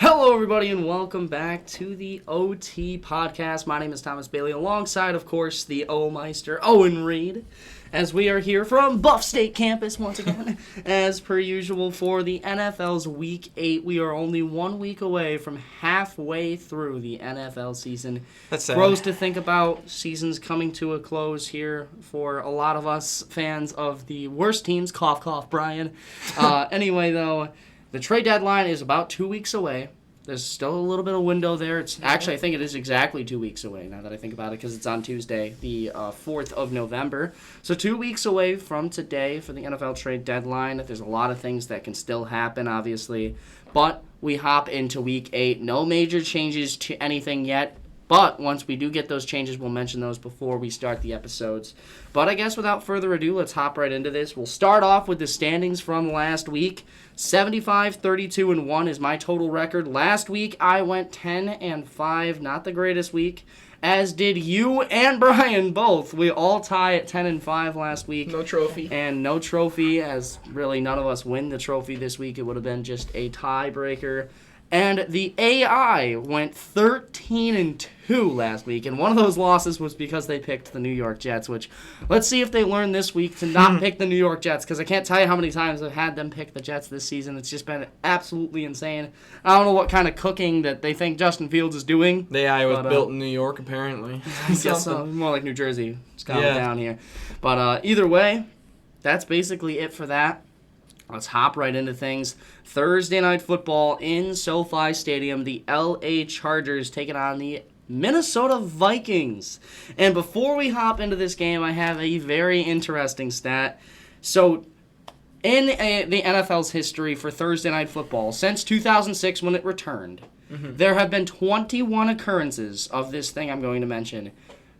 Hello, everybody, and welcome back to the OT podcast. My name is Thomas Bailey, alongside, of course, the O-Meister, Owen Reed, as we are here from Buff State campus once again, as per usual, for the NFL's Week 8. We are only 1 week away from halfway through the NFL season. That's sad. Gross to think about. Season's coming to a close here for a lot of us fans of the worst teams. Cough, cough, Brian. Anyway, though, the trade deadline is about 2 weeks away. There's still a little bit of window there. It's actually, I think it is exactly 2 weeks away now that I think about it, because it's on Tuesday, the 4th of November. So 2 weeks away from today for the NFL trade deadline. There's a lot of things that can still happen, obviously. But we hop into Week 8. No major changes to anything yet. But once we do get those changes, we'll mention those before we start the episodes. But I guess without further ado, let's hop right into this. We'll start off with the standings from last week. 75-32-1 is my total record. Last week, I went 10-5. Not the greatest week, as did you and Brian both. We all tie at 10-5 last week. No trophy. And no trophy, as really none of us win the trophy this week. It would have been just a tiebreaker. And the AI went 13-2 last week, and one of those losses was because they picked the New York Jets, which, let's see if they learn this week to not pick the New York Jets, because I can't tell you how many times I've had them pick the Jets this season. It's just been absolutely insane. I don't know what kind of cooking that they think Justin Fields is doing. The AI was built in New York, apparently. I guess so. More like New Jersey. It's kind of down here. But either way, that's basically it for that. Let's hop right into things. Thursday Night Football in SoFi Stadium. The LA Chargers taking on the Minnesota Vikings. And before we hop into this game, I have a very interesting stat. So, in the NFL's history for Thursday Night Football, since 2006 when it returned, there have been 21 occurrences of this thing I'm going to mention.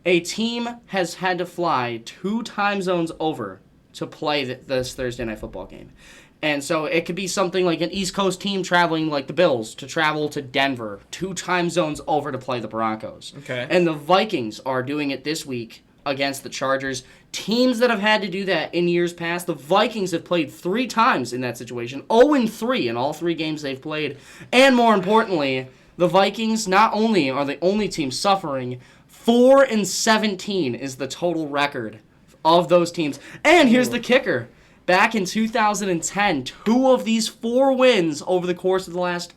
A team has had to fly 2 time zones over to play this Thursday Night Football game. And so it could be something like an East Coast team traveling, like the Bills, to travel to Denver, 2 time zones over to play the Broncos. Okay. And the Vikings are doing it this week against the Chargers. Teams that have had to do that in years past, the Vikings have played 3 times in that situation, 0-3 in all 3 games they've played. And more importantly, the Vikings not only are the only team suffering, 4-17 is the total record of those teams. And here's the kicker. Back in 2010, 2 of these 4 wins over the course of the last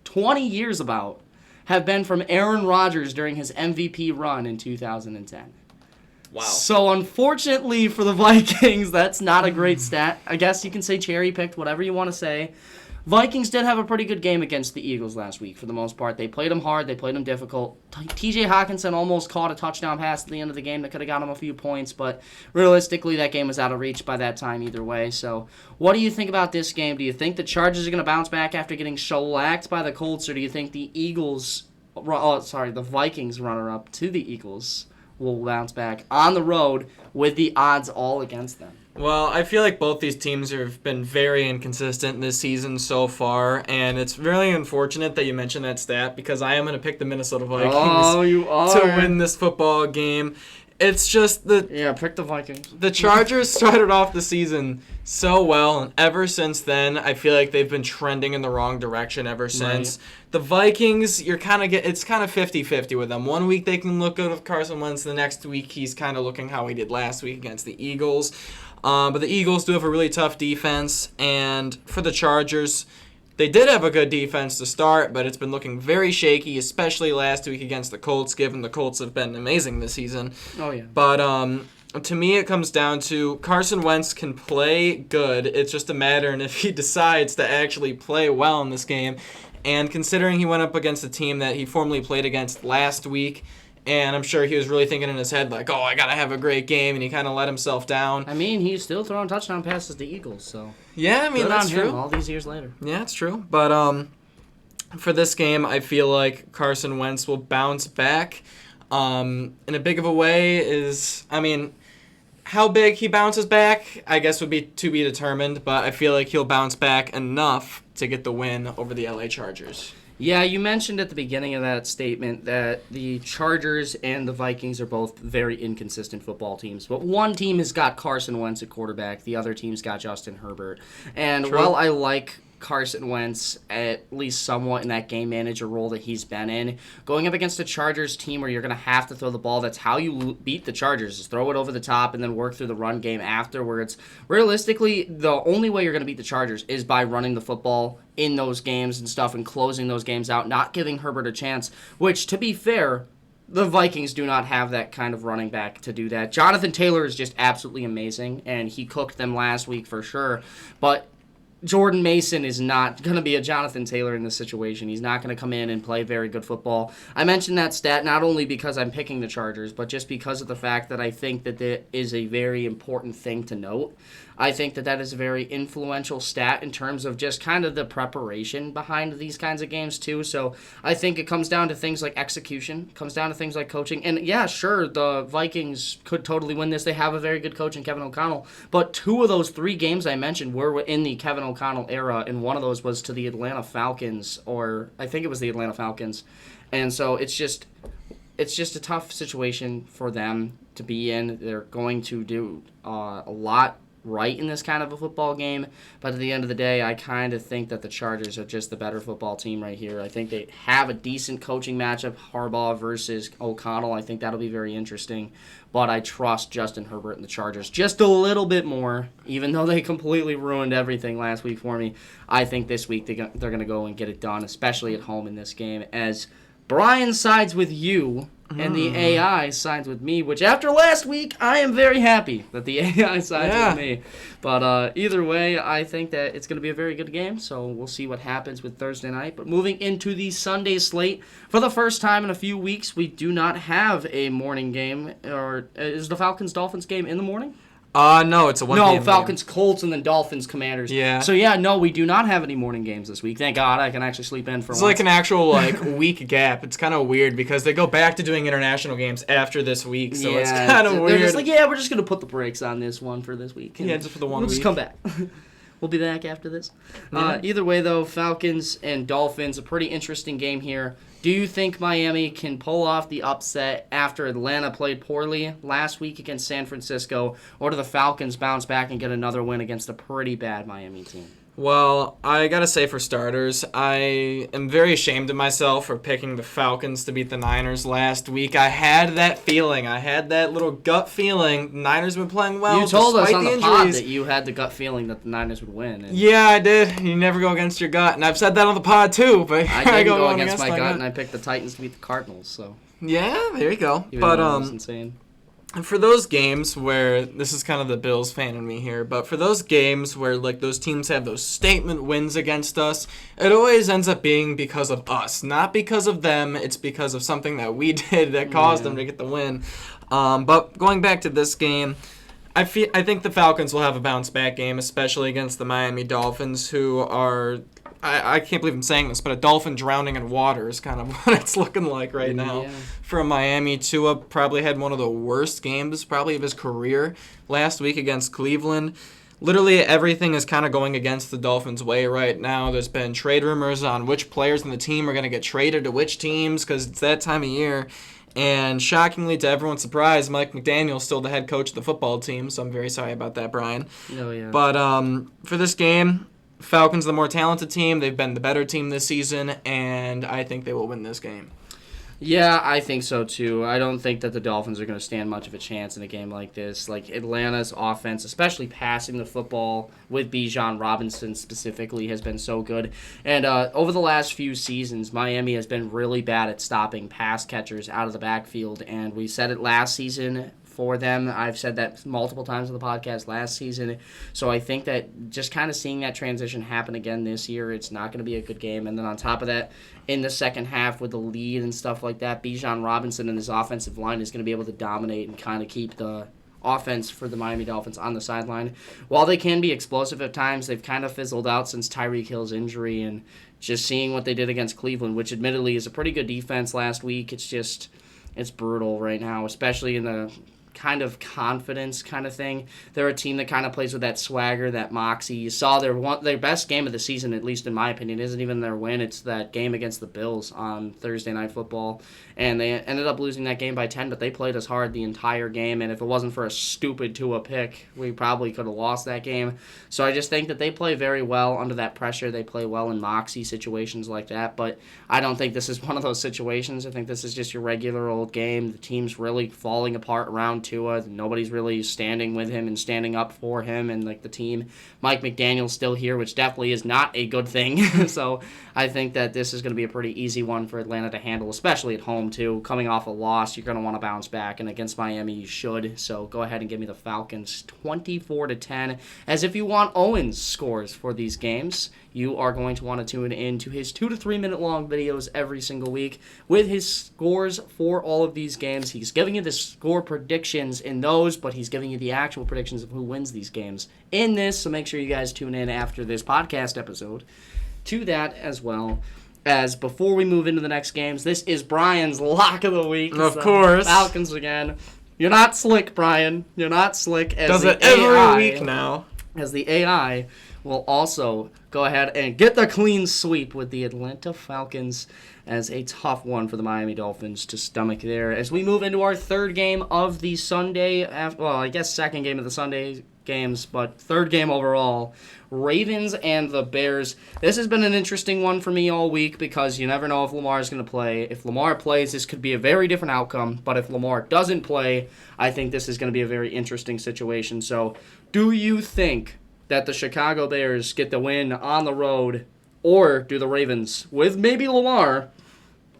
20 years have been from Aaron Rodgers during his MVP run in 2010. Wow. So unfortunately for the Vikings, that's not a great stat. I guess you can say cherry-picked, whatever you want to say. Vikings did have a pretty good game against the Eagles last week for the most part. They played them hard. They played them difficult. TJ Hawkinson almost caught a touchdown pass at the end of the game that could have got him a few points, but realistically that game was out of reach by that time either way. So what do you think about this game? Do you think the Chargers are going to bounce back after getting shellacked by the Colts, or do you think the Vikings runner-up to the Eagles will bounce back on the road with the odds all against them? Well, I feel like both these teams have been very inconsistent this season so far, and it's really unfortunate that you mentioned that stat because I am going to pick the Minnesota Vikings to win this football game. It's just pick the Vikings. The Chargers started off the season so well, and ever since then, I feel like they've been trending in the wrong direction ever since. Right. The Vikings, it's kind of 50-50 with them. 1 week they can look good with Carson Wentz, the next week he's kind of looking how he did last week against the Eagles. But the Eagles do have a really tough defense, and for the Chargers, they did have a good defense to start, but it's been looking very shaky, especially last week against the Colts, given the Colts have been amazing this season. Oh, yeah. But to me, it comes down to Carson Wentz can play good. It's just a matter of if he decides to actually play well in this game. And considering he went up against a team that he formerly played against last week, and I'm sure he was really thinking in his head, like, I got to have a great game, and he kind of let himself down. I mean, he's still throwing touchdown passes to the Eagles, so... Yeah, I mean, that's true. All these years later. Yeah, it's true. But for this game, I feel like Carson Wentz will bounce back. In a big of a way is, how big he bounces back, I guess would be to be determined, but I feel like he'll bounce back enough to get the win over the LA Chargers. Yeah, you mentioned at the beginning of that statement that the Chargers and the Vikings are both very inconsistent football teams. But one team has got Carson Wentz at quarterback. The other team's got Justin Herbert. And while I like Carson Wentz at least somewhat in that game manager role that he's been in. Going up against a Chargers team where you're going to have to throw the ball, that's how you beat the Chargers, is throw it over the top and then work through the run game afterwards. Realistically, the only way you're going to beat the Chargers is by running the football in those games and stuff and closing those games out, not giving Herbert a chance, which, to be fair, the Vikings do not have that kind of running back to do that. Jonathan Taylor is just absolutely amazing, and he cooked them last week for sure. But Jordan Mason is not going to be a Jonathan Taylor in this situation. He's not going to come in and play very good football. I mentioned that stat not only because I'm picking the Chargers, but just because of the fact that I think that it is a very important thing to note. I think that that is a very influential stat in terms of just kind of the preparation behind these kinds of games too. So I think it comes down to things like execution, comes down to things like coaching. And yeah, sure, the Vikings could totally win this. They have a very good coach in Kevin O'Connell. But 2 of those 3 games I mentioned were in the Kevin O'Connell era, and one of those was to the Atlanta Falcons, or I think it was the Atlanta Falcons. And so it's just a tough situation for them to be in. They're going to do a lot right in this kind of a football game, but at the end of the day, I kind of think that the Chargers are just the better football team right here. I think they have a decent coaching matchup, Harbaugh versus O'Connell. I think that'll be very interesting, but I trust Justin Herbert and the Chargers just a little bit more, even though they completely ruined everything last week for me. I think this week they're going to go and get it done, especially at home in this game, as Brian sides with you and the AI sides with me, which after last week, I am very happy that the AI sides with me. But either way, I think that it's going to be a very good game, so we'll see what happens with Thursday night. But moving into the Sunday slate, for the first time in a few weeks, we do not have a morning game. Or is the Falcons-Dolphins game in the morning? No, it's a 1 p.m. No, Falcons, Colts, and then Dolphins, Commanders. Yeah. So, no, we do not have any morning games this week. Thank God I can actually sleep in for It's once. like an actual week gap. It's kind of weird because they go back to doing international games after this week, so it's kind of weird. They're just like, we're just going to put the brakes on this one for this week. Yeah, just for the 1 week. We'll just come back. We'll be back after this. Yeah. Either way, though, Falcons and Dolphins, a pretty interesting game here. Do you think Miami can pull off the upset after Atlanta played poorly last week against San Francisco, or do the Falcons bounce back and get another win against a pretty bad Miami team? Well, I gotta say for starters, I am very ashamed of myself for picking the Falcons to beat the Niners last week. I had that feeling. I had that little gut feeling. The Niners have been playing well. You told us on the pod injuries. that you had the gut feeling that the Niners would win. And Yeah, I did. You never go against your gut, and I've said that on the pod too. But I didn't go going against my gut, and I picked the Titans to beat the Cardinals. So yeah, there you go. even But though it was insane. for those games where this is kind of the Bills fan in me here, but for those games where those teams have those statement wins against us, it always ends up being because of us, not because of them. It's because of something that we did that caused them to get the win. But going back to this game, I think the Falcons will have a bounce back game, especially against the Miami Dolphins, who are. I can't believe I'm saying this, but a dolphin drowning in water is kind of what it's looking like right now. Yeah. For Miami, Tua probably had one of the worst games probably of his career last week against Cleveland. Literally everything is kind of going against the Dolphins' way right now. There's been trade rumors on which players in the team are going to get traded to which teams because it's that time of year. And shockingly, to everyone's surprise, Mike McDaniel's still the head coach of the football team, so I'm very sorry about that, Brian. Oh, yeah. But for this game, Falcons the more talented team. They've been the better team this season, and I think they will win this game. Yeah, I think so too. I don't think that the Dolphins are going to stand much of a chance in a game like this. Like Atlanta's offense, especially passing the football with Bijan Robinson specifically, has been so good. And over the last few seasons, Miami has been really bad at stopping pass catchers out of the backfield. And we said it last season for them. I've said that multiple times on the podcast last season. So I think that just kind of seeing that transition happen again this year, it's not going to be a good game. And then on top of that, in the second half with the lead and stuff like that, Bijan Robinson and his offensive line is going to be able to dominate and kind of keep the offense for the Miami Dolphins on the sideline. While they can be explosive at times, they've kind of fizzled out since Tyreek Hill's injury, and just seeing what they did against Cleveland, which admittedly is a pretty good defense last week, it's brutal right now, especially in the kind of confidence kind of thing. They're a team that kind of plays with that swagger, that moxie. You saw their best game of the season, at least in my opinion, isn't even their win. It's that game against the Bills on Thursday Night Football. And they ended up losing that game by 10, but they played us hard the entire game. And if it wasn't for a stupid Tua pick, we probably could have lost that game. So I just think that they play very well under that pressure. They play well in moxie situations like that. But I don't think this is one of those situations. I think this is just your regular old game. The team's really falling apart around Tua. Nobody's really standing with him and standing up for him and like the team. Mike McDaniel's still here, which definitely is not a good thing. So I think that this is going to be a pretty easy one for Atlanta to handle, especially at home too. Coming off a loss, you're going to want to bounce back, and against Miami you should. So go ahead and give me the Falcons 24-10. As if you want Owen's scores for these games, you are going to want to tune in to his 2 to 3 minute long videos every single week with his scores for all of these games. He's giving you the score predictions in those, but he's giving you the actual predictions of who wins these games in this. So make sure you guys tune in after this podcast episode to that, as well as before we move into the next games. This is Brian's lock of the week. Of course. Falcons again. You're not slick, Brian. You're not slick. Does it every week now. As the AI will also go ahead and get the clean sweep with the Atlanta Falcons as a tough one for the Miami Dolphins to stomach there. As we move into our third game of the Sunday, I guess second game of the Sunday games, but third game overall, Ravens and the Bears. This has been an interesting one for me all week because you never know if Lamar is going to play. If Lamar plays, this could be a very different outcome, but if Lamar doesn't play, I think this is going to be a very interesting situation. So, do you think that the Chicago Bears get the win on the road, or do the Ravens, with maybe Lamar,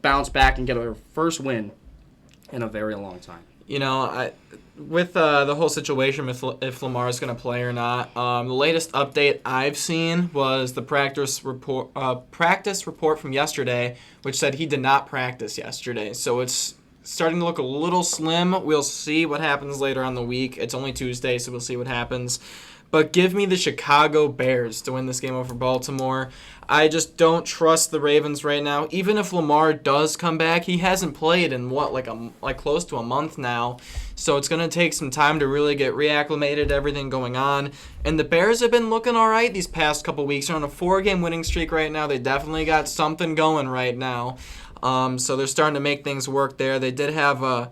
bounce back and get a first win in a very long time? You know, with the whole situation with if Lamar is going to play or not, the latest update I've seen was the practice report from yesterday, which said he did not practice yesterday. So it's starting to look a little slim. We'll see what happens later on the week. It's only Tuesday, so we'll see what happens. But give me the Chicago Bears to win this game over Baltimore. I just don't trust the Ravens right now. Even if Lamar does come back, he hasn't played in like close to a month now. So it's going to take some time to really get reacclimated to everything going on. And the Bears have been looking all right these past couple weeks. They're on a 4-game winning streak right now. They definitely got something going right now. So they're starting to make things work there. They did have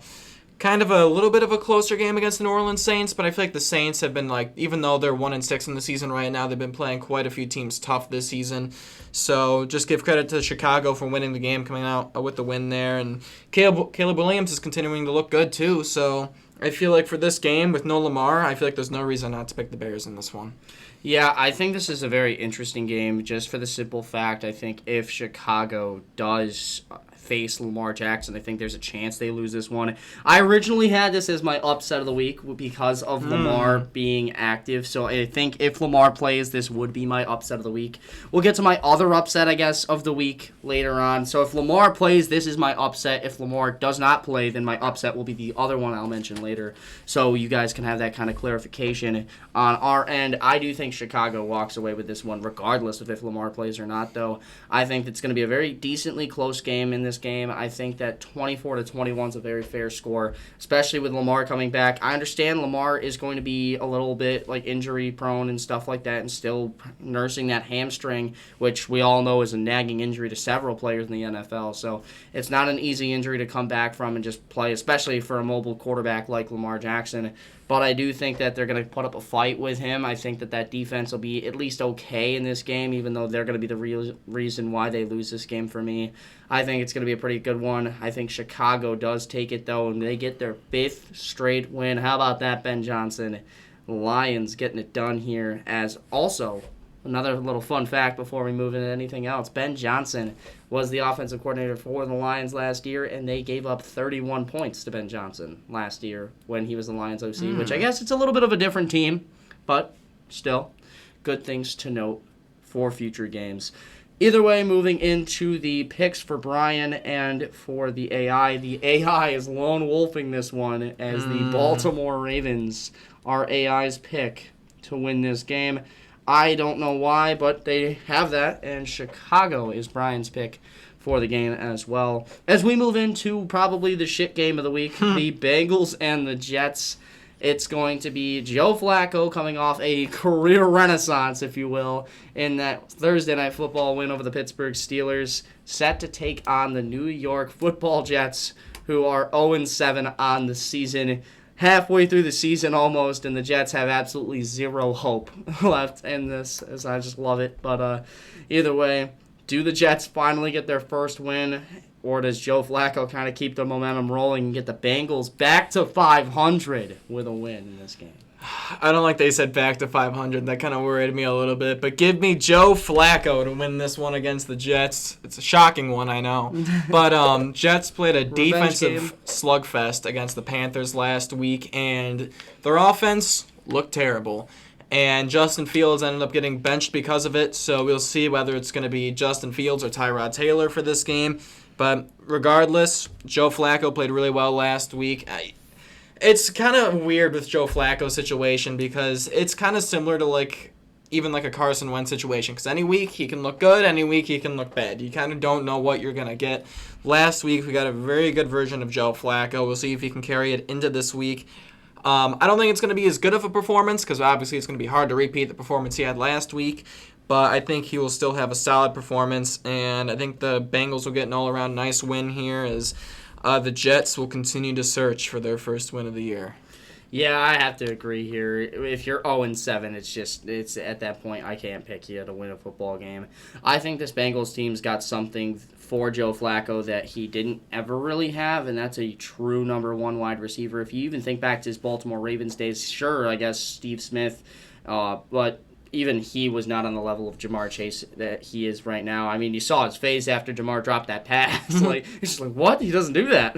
kind of a little bit of a closer game against the New Orleans Saints, but I feel like the Saints have been even though they're 1-6 in the season right now, they've been playing quite a few teams tough this season. So just give credit to Chicago for winning the game, coming out with the win there. And Caleb Williams is continuing to look good too. So I feel like for this game with no Lamar, I feel like there's no reason not to pick the Bears in this one. Yeah, I think this is a very interesting game just for the simple fact I think if Chicago does face Lamar Jackson, I think there's a chance they lose this one. I originally had this as my upset of the week because of Lamar being active, so I think if Lamar plays, this would be my upset of the week. We'll get to my other upset, I guess, of the week later on. So if Lamar plays, this is my upset. If Lamar does not play, then my upset will be the other one I'll mention later, so you guys can have that kind of clarification on our end. I do think Chicago walks away with this one, regardless of if Lamar plays or not, though. I think it's going to be a very decently close game in this game. I think that 24-21 is a very fair score, especially with Lamar coming back. I understand Lamar is going to be a little bit injury prone and stuff like that, and still nursing that hamstring, which we all know is a nagging injury to several players in the NFL. So it's not an easy injury to come back from and just play, especially for a mobile quarterback like Lamar Jackson. But I do think that they're going to put up a fight with him. I think that defense will be at least okay in this game, even though they're going to be the real reason why they lose this game for me. I think it's going to be a pretty good one. I think Chicago does take it, though, and they get their 5th straight win. How about that, Ben Johnson? Lions getting it done here. As also, another little fun fact before we move into anything else, Ben Johnson was the offensive coordinator for the Lions last year, and they gave up 31 points to Ben Johnson last year when he was the Lions OC, which I guess it's a little bit of a different team, but still, good things to note for future games. Either way, moving into the picks for Brian and for the AI. The AI is lone wolfing this one as the Baltimore Ravens are AI's pick to win this game. I don't know why, but they have that, and Chicago is Brian's pick for the game as well. As we move into probably the shit game of the week, the Bengals and the Jets. It's going to be Joe Flacco coming off a career renaissance, if you will, in that Thursday Night Football win over the Pittsburgh Steelers, set to take on the New York Football Jets, who are 0-7 on the season. Halfway through the season almost, and the Jets have absolutely zero hope left in this, as I just love it. But either way, do the Jets finally get their first win, or does Joe Flacco kind of keep the momentum rolling and get the Bengals back to 500 with a win in this game? I don't like they said back to 500. That kind of worried me a little bit. But give me Joe Flacco to win this one against the Jets. It's a shocking one, I know. But Jets played a defensive slugfest against the Panthers last week, and their offense looked terrible. And Justin Fields ended up getting benched because of it, so we'll see whether it's going to be Justin Fields or Tyrod Taylor for this game. But regardless, Joe Flacco played really well last week. It's kind of weird with Joe Flacco's situation because it's kind of similar to even a Carson Wentz situation, because any week he can look good, any week he can look bad. You kind of don't know what you're going to get. Last week we got a very good version of Joe Flacco. We'll see if he can carry it into this week. I don't think it's going to be as good of a performance because obviously it's going to be hard to repeat the performance he had last week. But I think he will still have a solid performance, and I think the Bengals will get an all-around nice win here as the Jets will continue to search for their first win of the year. Yeah, I have to agree here. If you're 0-7, it's at that point I can't pick you to win a football game. I think this Bengals team's got something for Joe Flacco that he didn't ever really have, and that's a true number one wide receiver. If you even think back to his Baltimore Ravens days, sure, I guess Steve Smith, but even he was not on the level of Jamar Chase that he is right now. I mean, you saw his face after Jamar dropped that pass. He's just like, what? He doesn't do that.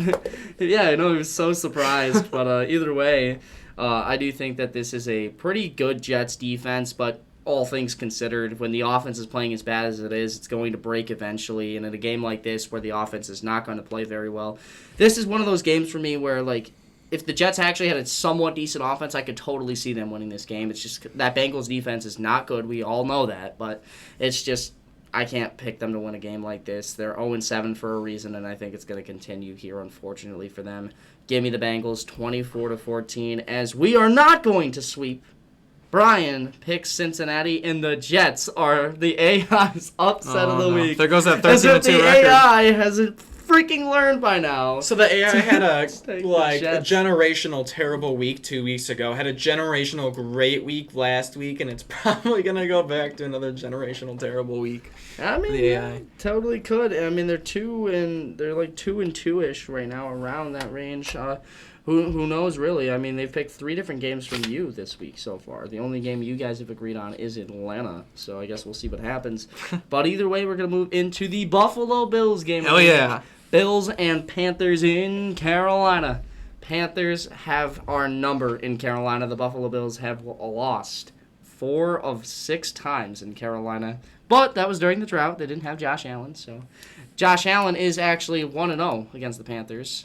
Yeah, I know, he was so surprised. But either way, I do think that this is a pretty good Jets defense, but all things considered, when the offense is playing as bad as it is, it's going to break eventually. And in a game like this where the offense is not going to play very well, this is one of those games for me where, if the Jets actually had a somewhat decent offense, I could totally see them winning this game. It's just that Bengals defense is not good. We all know that, but it's just I can't pick them to win a game like this. They're 0-7 for a reason, and I think it's going to continue here, unfortunately, for them. Give me the Bengals 24-14, as we are not going to sweep. Brian picks Cincinnati, and the Jets are the AI's upset of the week. There goes that 13-2 record. As if the record. AI hasn't freaking learned by now. So the AI had a generational terrible week 2 weeks ago, had a generational great week last week, and it's probably gonna go back to another generational terrible week. I mean, the AI totally could. I mean, they're 2-2-ish right now, around that range. Who knows, really? I mean, they've picked 3 different games from you this week so far. The only game you guys have agreed on is Atlanta, so I guess we'll see what happens. But either way, we're going to move into the Buffalo Bills game. Hell yeah. Bills and Panthers in Carolina. Panthers have our number in Carolina. The Buffalo Bills have lost 4 of 6 times in Carolina. But that was during the drought. They didn't have Josh Allen, so Josh Allen is actually 1-0 against the Panthers.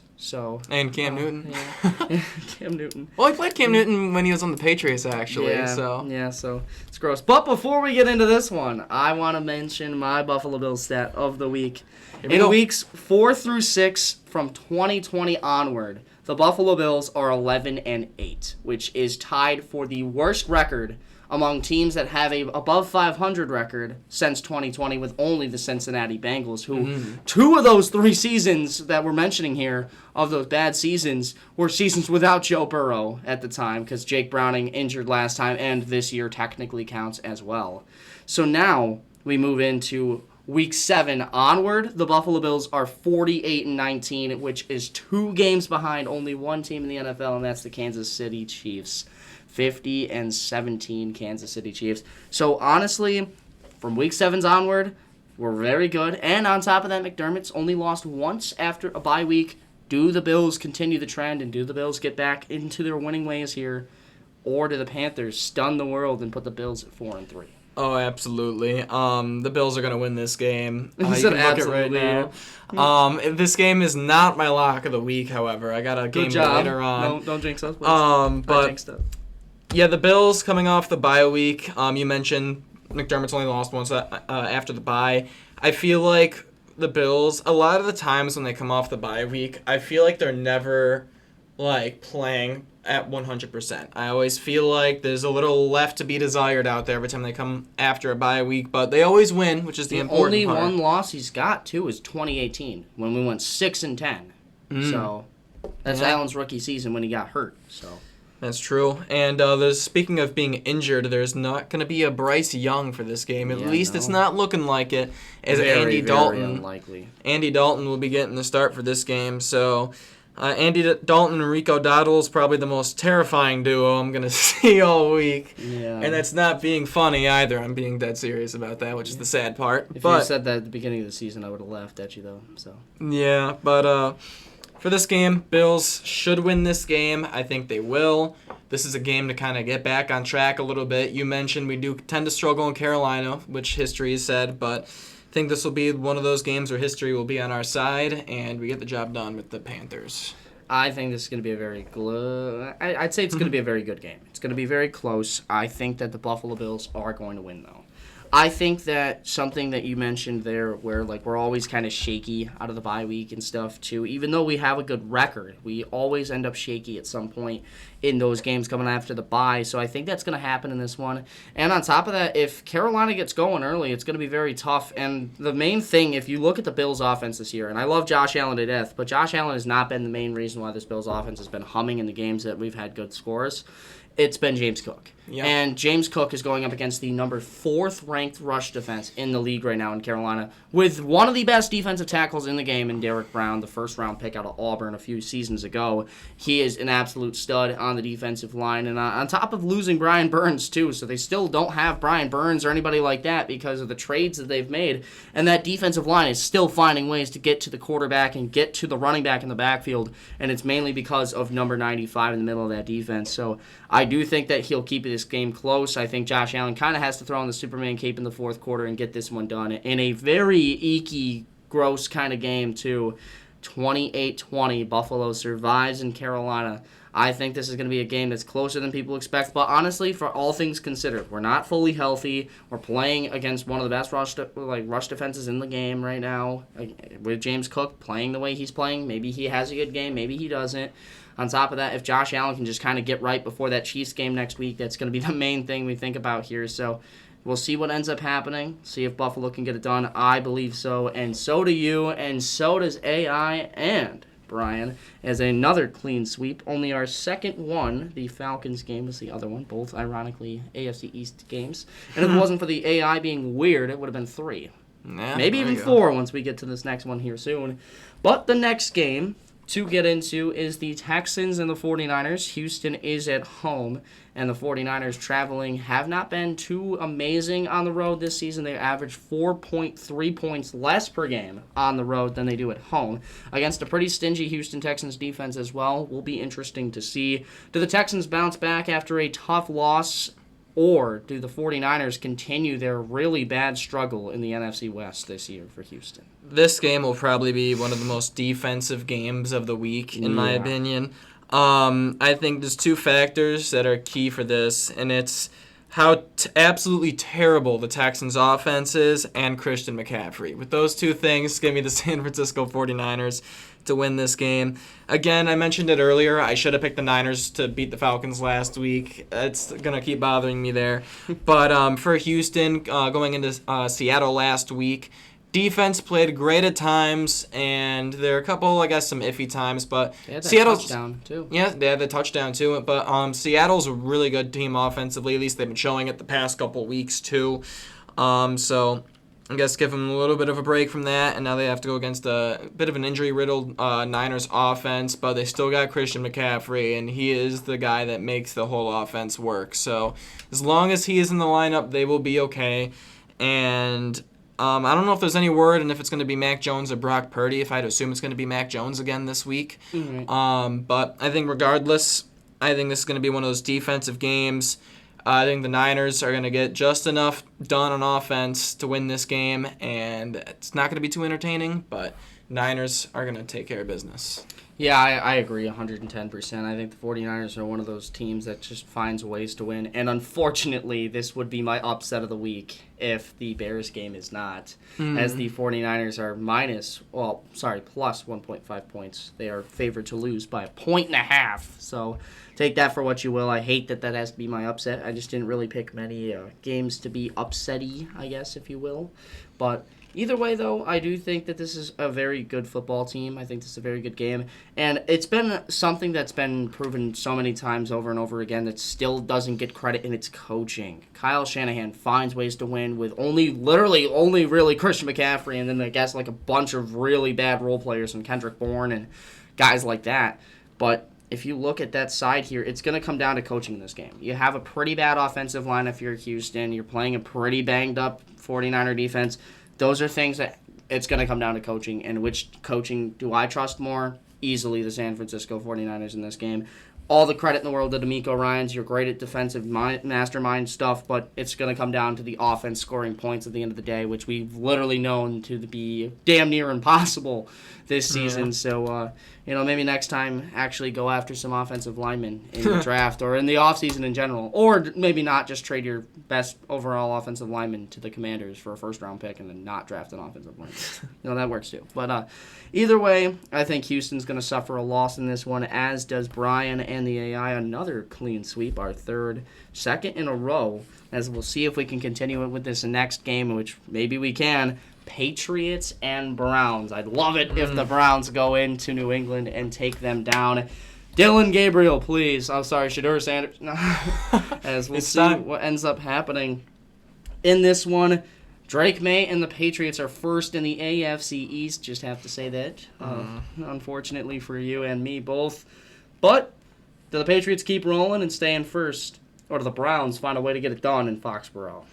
And Cam Newton. Yeah. Cam Newton. Well, he played Cam Newton when he was on the Patriots, actually. Yeah, so it's gross. But before we get into this one, I want to mention my Buffalo Bills stat of the week. In weeks 4 through 6 from 2020 onward, the Buffalo Bills are 11-8, which is tied for the worst record among teams that have a above 500 record since 2020, with only the Cincinnati Bengals, who 2 of those 3 seasons that we're mentioning here, of those bad seasons, were seasons without Joe Burrow at the time, because Jake Browning injured last time, and this year technically counts as well. So now we move into Week 7 onward. The Buffalo Bills are 48-19, which is 2 games behind only one team in the NFL, and that's the Kansas City Chiefs. 50-17 Kansas City Chiefs. So honestly, from Week 7's onward, we're very good. And on top of that, McDermott's only lost once after a bye week. Do the Bills continue the trend, and do the Bills get back into their winning ways here? Or do the Panthers stun the world and put the Bills at 4-3? Oh, absolutely. The Bills are going to win this game. You can look at right now. This game is not my lock of the week, however. I got a game later on. Don't jinx us, please. Yeah, the Bills coming off the bye week. You mentioned McDermott's only lost once after the bye. I feel like the Bills, a lot of the times when they come off the bye week, I feel like they're never like playing at 100%. I always feel like there's a little left to be desired out there every time they come after a bye week, but they always win, which is the important part. The only one loss he's got too is 2018 when we went 6-10. So that's Allen's rookie season when he got hurt. So that's true. And speaking of being injured, there's not going to be a Bryce Young for this game. At least it's not looking like it. As Andy Dalton, very unlikely. Andy Dalton will be getting the start for this game. So Andy Dalton and Rico Dowdle is probably the most terrifying duo I'm going to see all week. Yeah. And that's not being funny either. I'm being dead serious about that, which is the sad part. If you said that at the beginning of the season, I would have laughed at you, though. So yeah, but for this game, Bills should win this game. I think they will. This is a game to kind of get back on track a little bit. You mentioned we do tend to struggle in Carolina, which history has said, but I think this will be one of those games where history will be on our side, and we get the job done with the Panthers. I think this is going to be a very I'd say it's going to be a very good game. It's going to be very close. I think that the Buffalo Bills are going to win, though. I think that something that you mentioned there where like we're always kind of shaky out of the bye week and stuff too, even though we have a good record, we always end up shaky at some point in those games coming after the bye. So I think that's going to happen in this one. And on top of that, if Carolina gets going early, it's going to be very tough. And the main thing, if you look at the Bills offense this year, and I love Josh Allen to death, but Josh Allen has not been the main reason why this Bills offense has been humming in the games that we've had good scores. It's been James Cook. Yep. And James Cook is going up against the number 4th ranked rush defense in the league right now in Carolina with one of the best defensive tackles in the game in Derrick Brown, the first-round pick out of Auburn a few seasons ago. He is an absolute stud on the defensive line. And on top of losing Brian Burns, too, so they still don't have Brian Burns or anybody like that because of the trades that they've made. And that defensive line is still finding ways to get to the quarterback and get to the running back in the backfield. And it's mainly because of number 95 in the middle of that defense. So I do think that he'll keep this game close. I think Josh Allen kind of has to throw on the Superman cape in the fourth quarter and get this one done in a very eeky, gross kind of game, too. 28-20, Buffalo survives in Carolina. I think this is going to be a game that's closer than people expect. But honestly, for all things considered, we're not fully healthy. We're playing against one of the best rush defenses in the game right now. With James Cook playing the way he's playing, maybe he has a good game, maybe he doesn't. On top of that, if Josh Allen can just kind of get right before that Chiefs game next week, that's going to be the main thing we think about here. So we'll see what ends up happening, see if Buffalo can get it done. I believe so, and so do you, and so does AI and Brian, as another clean sweep. Only our second one, the Falcons game, was the other one, both ironically AFC East games. And if it wasn't for the AI being weird, it would have been 3. Yeah, maybe even 4 once we get to this next one here soon. But the next game to get into is the Texans and the 49ers. Houston is at home, and the 49ers traveling have not been too amazing on the road this season. They average 4.3 points less per game on the road than they do at home against a pretty stingy Houston Texans defense as well. Will be interesting to see. Do the Texans bounce back after a tough loss, or do the 49ers continue their really bad struggle in the NFC West this year for Houston? This game will probably be one of the most defensive games of the week, in my opinion. I think there's 2 factors that are key for this, and it's how absolutely terrible the Texans' offense is and Christian McCaffrey. With those 2 things, give me the San Francisco 49ers to win this game. Again, I mentioned it earlier. I should have picked the Niners to beat the Falcons last week. It's going to keep bothering me there. But for Houston, going into Seattle last week, defense played great at times, and there are a couple, I guess, some iffy times. But they had that Seattle's touchdown, too. Yeah, they had the touchdown, too. But Seattle's a really good team offensively. At least they've been showing it the past couple weeks, too. So I guess give them a little bit of a break from that, and now they have to go against a bit of an injury-riddled Niners offense, but they still got Christian McCaffrey, and he is the guy that makes the whole offense work. So as long as he is in the lineup, they will be okay. And I don't know if there's any word and if it's going to be Mac Jones or Brock Purdy. If I had to assume it's going to be Mac Jones again this week. Mm-hmm. But I think regardless, I think this is going to be one of those defensive games. I think the Niners are going to get just enough done on offense to win this game, and it's not going to be too entertaining, but Niners are going to take care of business. Yeah, I agree 110%. I think the 49ers are one of those teams that just finds ways to win. And unfortunately, this would be my upset of the week if the Bears game is not. As the 49ers are plus 1.5 points. They are favored to lose by 1.5. So take that for what you will. I hate that has to be my upset. I just didn't really pick many games to be upsetty, I guess, if you will. But either way, though, I do think that this is a very good football team. I think this is a very good game. And it's been something that's been proven so many times over and over again that still doesn't get credit in its coaching. Kyle Shanahan finds ways to win with only really Christian McCaffrey and then I guess like a bunch of really bad role players and Kendrick Bourne and guys like that. But if you look at that side here, it's going to come down to coaching in this game. You have a pretty bad offensive line if you're Houston. You're playing a pretty banged-up 49er defense. Those are things that it's going to come down to coaching. And which coaching do I trust more? Easily the San Francisco 49ers in this game. All the credit in the world to DeMeco Ryans. You're great at defensive mastermind stuff, but it's going to come down to the offense scoring points at the end of the day, which we've literally known to be damn near impossible this season. So, maybe next time actually go after some offensive linemen in the draft or in the offseason in general. Or maybe not just trade your best overall offensive lineman to the Commanders for a first-round pick and then not draft an offensive lineman. That works too. But either way, I think Houston's going to suffer a loss in this one, as does Brian and the AI. Another clean sweep, our second in a row, as we'll see if we can continue it with this next game, which maybe we can. Patriots and Browns. I'd love it if the Browns go into New England and take them down. Dylan Gabriel, please. I'm sorry, Shedeur Sanders. As we'll see what ends up happening in this one. Drake May and the Patriots are first in the AFC East. Just have to say that. Unfortunately for you and me both. But do the Patriots keep rolling and stay in first? Or do the Browns find a way to get it done in Foxborough?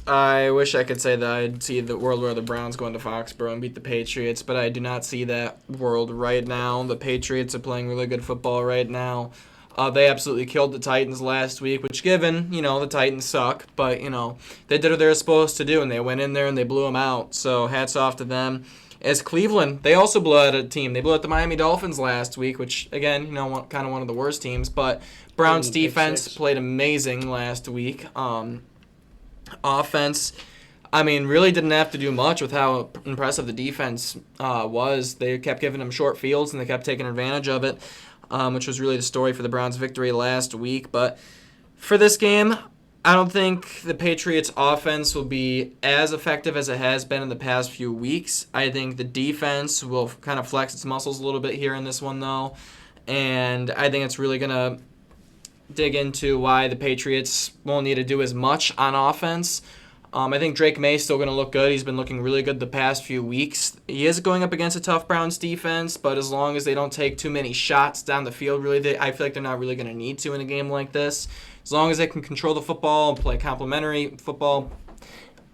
I wish I could say that I'd see the world where the Browns go into Foxborough and beat the Patriots, but I do not see that world right now. The Patriots are playing really good football right now. They absolutely killed the Titans last week, which given, the Titans suck, but, they did what they were supposed to do, and they went in there and they blew them out. So hats off to them. As Cleveland, they also blew out a team. They blew out the Miami Dolphins last week, which, again, kind of one of the worst teams, but Browns defense played amazing last week. Offense, really didn't have to do much with how impressive the defense was. They kept giving them short fields, and they kept taking advantage of it, which was really the story for the Browns' victory last week. But for this game, I don't think the Patriots' offense will be as effective as it has been in the past few weeks. I think the defense will kind of flex its muscles a little bit here in this one, though, and I think it's really going to dig into why the Patriots won't need to do as much on offense. I think Drake May's still going to look good. He's been looking really good the past few weeks. He is going up against a tough Browns defense, but as long as they don't take too many shots down the field, I feel like they're not really going to need to in a game like this. As long as they can control the football and play complementary football,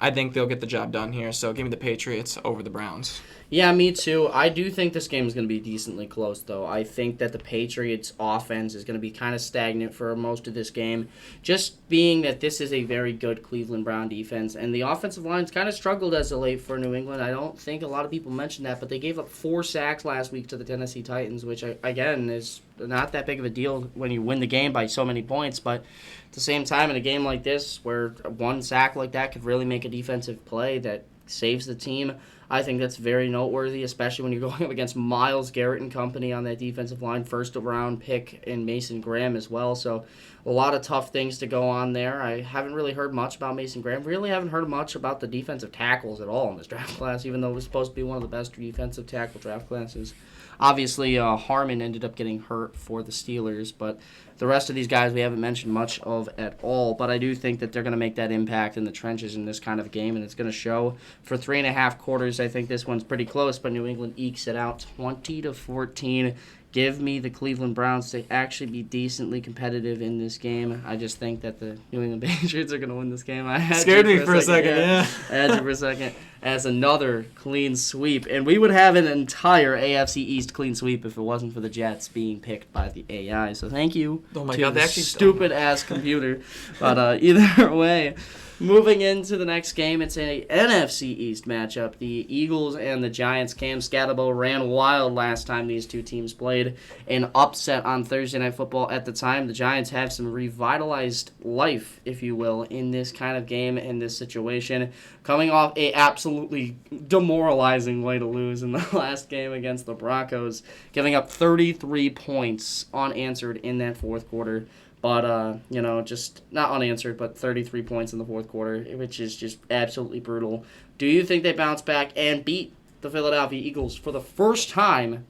I think they'll get the job done here. So give me the Patriots over the Browns. Yeah, me too. I do think this game is going to be decently close, though. I think that the Patriots' offense is going to be kind of stagnant for most of this game, just being that this is a very good Cleveland Brown defense, and the offensive line's kind of struggled as of late for New England. I don't think a lot of people mentioned that, but they gave up 4 sacks last week to the Tennessee Titans, which, again, is not that big of a deal when you win the game by so many points, but at the same time, in a game like this, where 1 sack like that could really make a defensive play that saves the team, I think that's very noteworthy, especially when you're going up against Myles Garrett and company on that defensive line, first-round pick in Mason Graham as well. So a lot of tough things to go on there. I haven't really heard much about Mason Graham. Really haven't heard much about the defensive tackles at all in this draft class, even though it was supposed to be one of the best defensive tackle draft classes. Obviously, Harmon ended up getting hurt for the Steelers, but the rest of these guys we haven't mentioned much of at all. But I do think that they're going to make that impact in the trenches in this kind of game, and it's going to show. For 3.5 quarters, I think this one's pretty close, but New England ekes it out 20-14. give me the Cleveland Browns to actually be decently competitive in this game. I just think that the New England Patriots are going to win this game. I had Scared you me for a second, yeah. I had you for a second. As another clean sweep. And we would have an entire AFC East clean sweep if it wasn't for the Jets being picked by the AI. So thank you oh my to God, the they actually stupid-ass computer. But either way, moving into the next game, it's a NFC East matchup. The Eagles and the Giants. Cam Scatabo ran wild last time these two teams played. An upset on Thursday Night Football at the time. The Giants have some revitalized life, if you will, in this kind of game, in this situation. Coming off a absolutely demoralizing way to lose in the last game against the Broncos, giving up 33 points unanswered in that fourth quarter. But, just not unanswered, but 33 points in the fourth quarter, which is just absolutely brutal. Do you think they bounce back and beat the Philadelphia Eagles for the first time,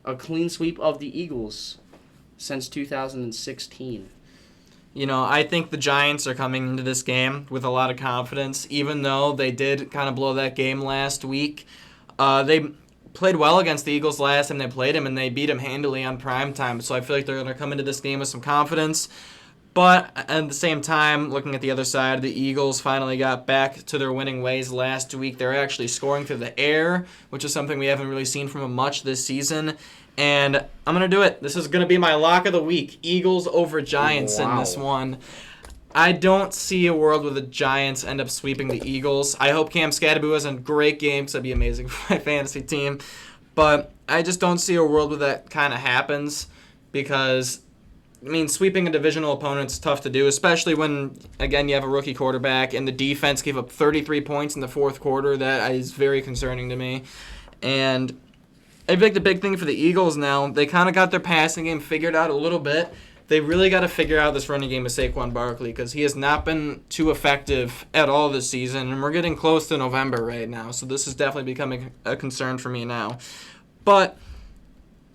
a clean sweep of the Eagles since 2016? I think the Giants are coming into this game with a lot of confidence, even though they did kind of blow that game last week. They played well against the Eagles last time they played them, and they beat them handily on primetime. So I feel like they're going to come into this game with some confidence. But at the same time, looking at the other side, the Eagles finally got back to their winning ways last week. They're actually scoring through the air, which is something we haven't really seen from them much this season. And I'm going to do it. This is going to be my lock of the week. Eagles over Giants in this one. I don't see a world where the Giants end up sweeping the Eagles. I hope Cam Scatabo has a great game, because that'd be amazing for my fantasy team. But I just don't see a world where that kind of happens, because, sweeping a divisional opponent is tough to do, especially when, again, you have a rookie quarterback, and the defense gave up 33 points in the fourth quarter. That is very concerning to me. And I think the big thing for the Eagles now, they kind of got their passing game figured out a little bit. They really got to figure out this running game with Saquon Barkley, because he has not been too effective at all this season, and we're getting close to November right now, so this is definitely becoming a concern for me now. But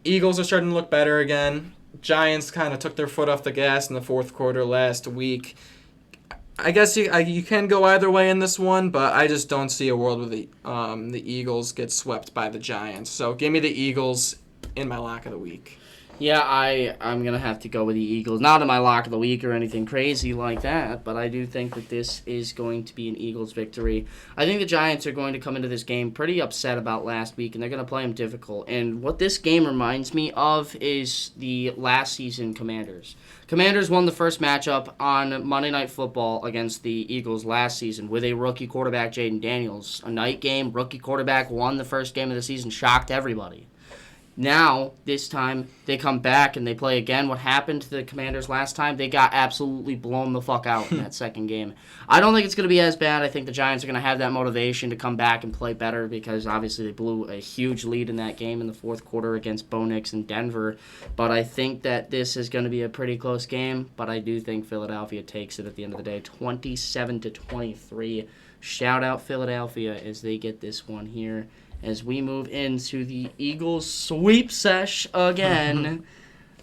Eagles are starting to look better again. Giants kind of took their foot off the gas in the fourth quarter last week. I guess you can go either way in this one, but I just don't see a world where the Eagles get swept by the Giants. So give me the Eagles in my lock of the week. Yeah, I'm going to have to go with the Eagles. Not in my lock of the week or anything crazy like that, but I do think that this is going to be an Eagles victory. I think the Giants are going to come into this game pretty upset about last week, and they're going to play them difficult. And what this game reminds me of is the last season Commanders. Commanders won the first matchup on Monday Night Football against the Eagles last season with a rookie quarterback, Jaden Daniels. A night game, rookie quarterback won the first game of the season, shocked everybody. Now, this time, they come back and they play again. What happened to the Commanders last time? They got absolutely blown the fuck out in that second game. I don't think it's going to be as bad. I think the Giants are going to have that motivation to come back and play better, because obviously they blew a huge lead in that game in the fourth quarter against Bo Nix in Denver. But I think that this is going to be a pretty close game. But I do think Philadelphia takes it at the end of the day, 27-23. Shout out Philadelphia as they get this one here. As we move into the Eagles sweep sesh again.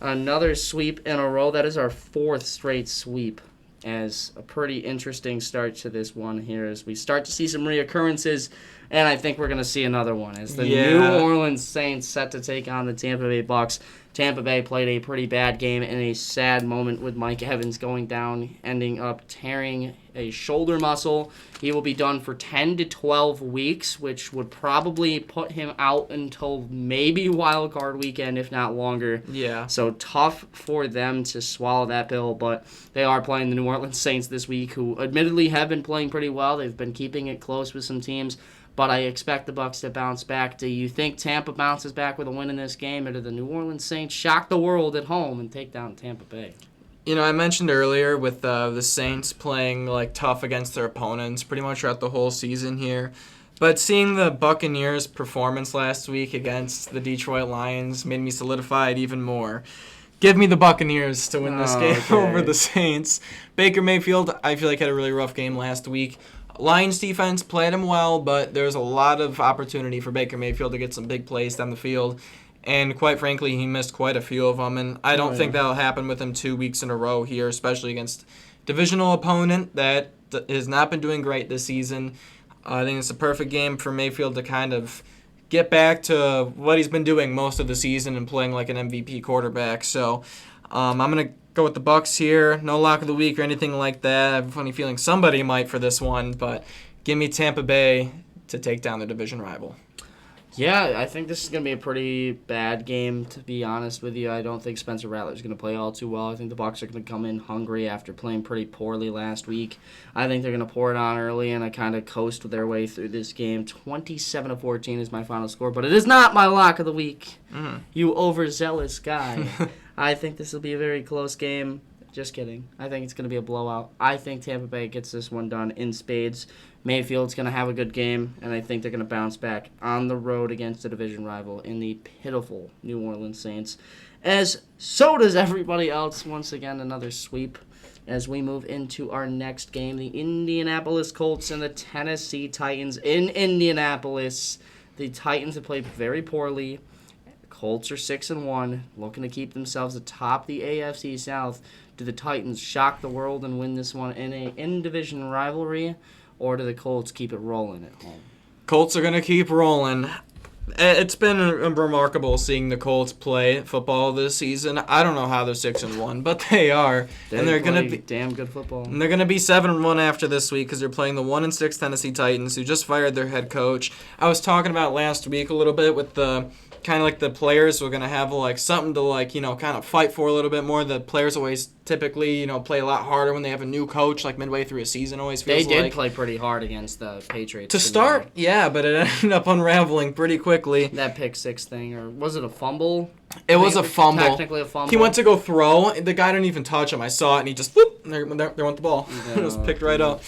Another sweep in a row. That is our fourth straight sweep. As a pretty interesting start to this one here, as we start to see some reoccurrences, and I think we're going to see another one. As the New Orleans Saints set to take on the Tampa Bay Bucks. Tampa Bay played a pretty bad game in a sad moment with Mike Evans going down, ending up tearing a shoulder muscle. He will be done for 10 to 12 weeks, which would probably put him out until maybe wild card weekend, if not longer. Yeah. So tough for them to swallow that pill, but they are playing the New Orleans Saints this week, who admittedly have been playing pretty well. They've been keeping it close with some teams. But I expect the Bucs to bounce back. Do you think Tampa bounces back with a win in this game, or do the New Orleans Saints shock the world at home and take down Tampa Bay? I mentioned earlier with the Saints playing tough against their opponents pretty much throughout the whole season here. But seeing the Buccaneers' performance last week against the Detroit Lions made me solidify it even more. Give me the Buccaneers to win this game over the Saints. Baker Mayfield, I feel like, had a really rough game last week. Lions defense played him well, but there's a lot of opportunity for Baker Mayfield to get some big plays down the field. And quite frankly, he missed quite a few of them. And I don't think that'll happen with him 2 weeks in a row here, especially against divisional opponent that has not been doing great this season. I think it's a perfect game for Mayfield to kind of get back to what he's been doing most of the season and playing like an MVP quarterback. So I'm going to go with the Bucs here. No lock of the week or anything like that. I have a funny feeling somebody might for this one, but give me Tampa Bay to take down the division rival. Yeah, I think this is going to be a pretty bad game, to be honest with you. I don't think Spencer Rattler's going to play all too well. I think the Bucs are going to come in hungry after playing pretty poorly last week. I think they're going to pour it on early and kind of coast their way through this game. 27-14 is my final score, but it is not my lock of the week. You overzealous guy. I think this will be a very close game. Just kidding. I think it's going to be a blowout. I think Tampa Bay gets this one done in spades. Mayfield's going to have a good game, and I think they're going to bounce back on the road against the division rival in the pitiful New Orleans Saints. As so does everybody else. Once again, another sweep. As we move into our next game, the Indianapolis Colts and the Tennessee Titans in Indianapolis. The Titans have played very poorly. Colts are 6-1, looking to keep themselves atop the AFC South. Do the Titans shock the world and win this one in a in-division rivalry, or do the Colts keep it rolling at home? Colts are going to keep rolling. It's been remarkable seeing the Colts play football this season. I don't know how they're 6-1, but they are. They're going to be damn good football. And they're going to be 7-1 after this week because they're playing the 1-6 Tennessee Titans, who just fired their head coach. I was talking about last week a little bit with the kind of like the players were going to have like something to like, kind of fight for a little bit more. The players always typically, play a lot harder when they have a new coach, like midway through a season always feels They did play pretty hard against the Patriots. To start, yeah, but it ended up unraveling pretty quickly. That pick six thing, or was it a fumble? It was a fumble. Technically a fumble. He went to go throw. The guy didn't even touch him. I saw it, and he just, whoop, there went the ball. It was picked right up.